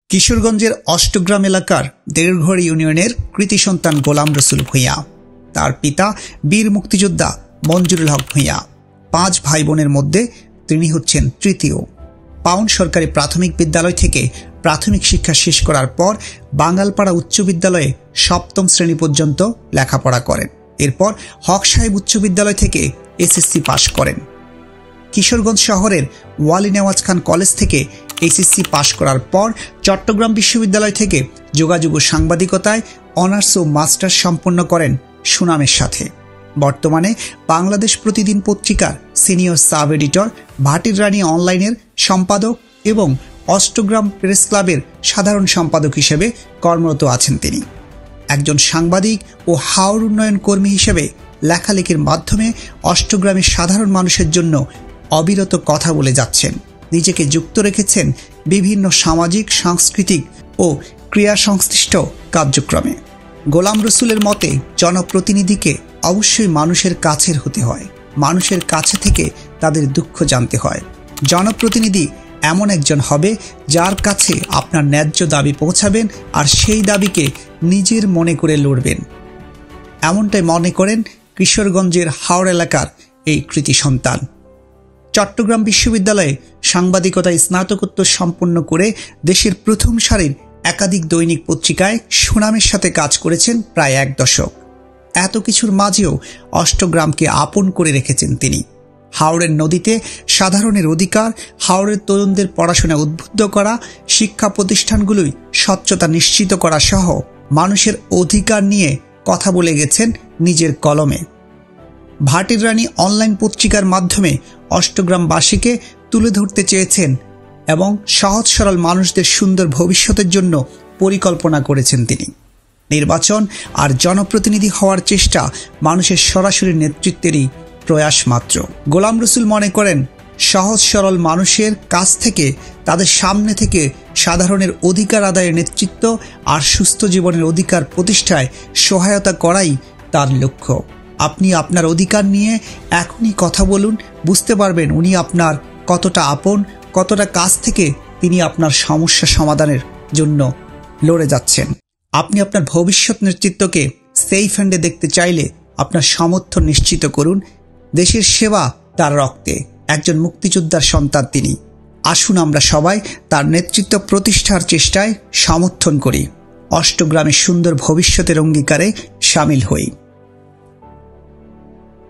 কিশোরগঞ্জের অষ্টগ্রাম এলাকার দেড়ঘর ইউনিয়নের কৃতি সন্তান গোলাম রসুল ভূঁইয়া। তার পিতা বীর মুক্তিযোদ্ধা মঞ্জুরুল হক ভূঁইয়া। 5 ভাই বোনের মধ্যে তিনি হচ্ছেন তৃতীয়। পাউন্ড সরকারি প্রাথমিক বিদ্যালয় থেকে প্রাথমিক শিক্ষা শেষ করার পর বাঙ্গালপাড়া উচ্চ বিদ্যালয়ে 7ম শ্রেণী পর্যন্ত লেখাপড়া করেন। এরপর হক সাহেব উচ্চ বিদ্যালয় থেকে এসএসসি পাশ করেন। কিশোরগঞ্জ শহরের ওয়ালি নেওয়াজ খান কলেজ থেকে এইচএসসি পাশ করার পর চট্টগ্রাম বিশ্ববিদ্যালয় থেকে যোগাযোগ ও সাংবাদিকতায় অনার্স ও মাস্টার্স সম্পন্ন করেন সুনামের সাথে। বর্তমানে বাংলাদেশ প্রতিদিন পত্রিকার সিনিয়র সাব এডিটর, ভাটির রানী অনলাইনের সম্পাদক এবং অষ্টগ্রাম প্রেস ক্লাবের সাধারণ সম্পাদক হিসেবে কর্মরত আছেন তিনি। একজন সাংবাদিক ও হাওর উন্নয়ন কর্মী হিসেবে লেখালেখির মাধ্যমে অষ্টগ্রামের সাধারণ মানুষের জন্য অবিরত কথা বলে যাচ্ছেন। নিজেকে যুক্ত রেখেছেন বিভিন্ন সামাজিক, সাংস্কৃতিক ও ক্রিয়া সংশ্লিষ্ট কার্যক্রমে। গোলাম রসুলের মতে জনপ্রতিনিধিকে অবশ্যই মানুষের কাছের হতে হয়, মানুষের কাছে থেকে তাদের দুঃখ জানতে হয়। জনপ্রতিনিধি এমন একজন হবে যার কাছে আপনার ন্যায্য দাবি পৌঁছাবেন আর সেই দাবিকে নিজের মনে করে লড়বেন। এমনটাই মনে করেন কিশোরগঞ্জের হাওড় এলাকার এই কৃতি সন্তান। চট্টগ্রাম বিশ্ববিদ্যালয়ে সাংবাদিকতায় স্নাতকোত্তর সম্পন্ন করে দেশের প্রথম সারির একাধিক দৈনিক পত্রিকায় সুনামের সাথে কাজ করেছেন প্রায় 1 দশক। এত কিছুর মাঝেও অষ্টগ্রামকে আপন করে রেখেছেন তিনি। হাওড়ের নদীতে সাধারণের অধিকার, হাওড়ের তরুণদের পড়াশোনা উদ্বুদ্ধ করা, শিক্ষা প্রতিষ্ঠানগুলোই স্বচ্ছতা নিশ্চিত করা সহ মানুষের অধিকার নিয়ে কথা বলে গেছেন নিজের কলমে। ভাটির রানী অনলাইন পত্রিকার মাধ্যমে অষ্টগ্রামবাসীকে তুলে ধরতে চেয়েছেন এবং সহজ সরল মানুষদের সুন্দর ভবিষ্যতের জন্য পরিকল্পনা করেছেন তিনি। নির্বাচন আর জনপ্রতিনিধি হওয়ার চেষ্টা মানুষের সরাসরি নেতৃত্বেরই প্রয়াস মাত্র। গোলাম রসুল মনে করেন সহজ সরল মানুষের কাছ থেকে, তাদের সামনে থেকে সাধারণের অধিকার আদায়ের নেতৃত্ব আর সুস্থ জীবনের অধিকার প্রতিষ্ঠায় সহায়তা করাই তার লক্ষ্য। আপনি আপনার অধিকার নিয়ে এখনই কথা বলুন, বুঝতে পারবেন উনি আপনার কতটা আপন, কতটা কাছ থেকে তিনি আপনার সমস্যা সমাধানের জন্য লড়ে যাচ্ছেন। আপনি আপনার ভবিষ্যৎ নেতৃত্বকে সেফ হ্যান্ডে দেখতে চাইলে আপনার সমর্থন নিশ্চিত করুন। দেশের সেবা তার রক্তে, একজন মুক্তিযোদ্ধার সন্তান তিনি। আসুন আমরা সবাই তার নেতৃত্ব প্রতিষ্ঠার চেষ্টায় সমর্থন করি, অষ্টগ্রামের সুন্দর ভবিষ্যতের অঙ্গীকারে সামিল হই।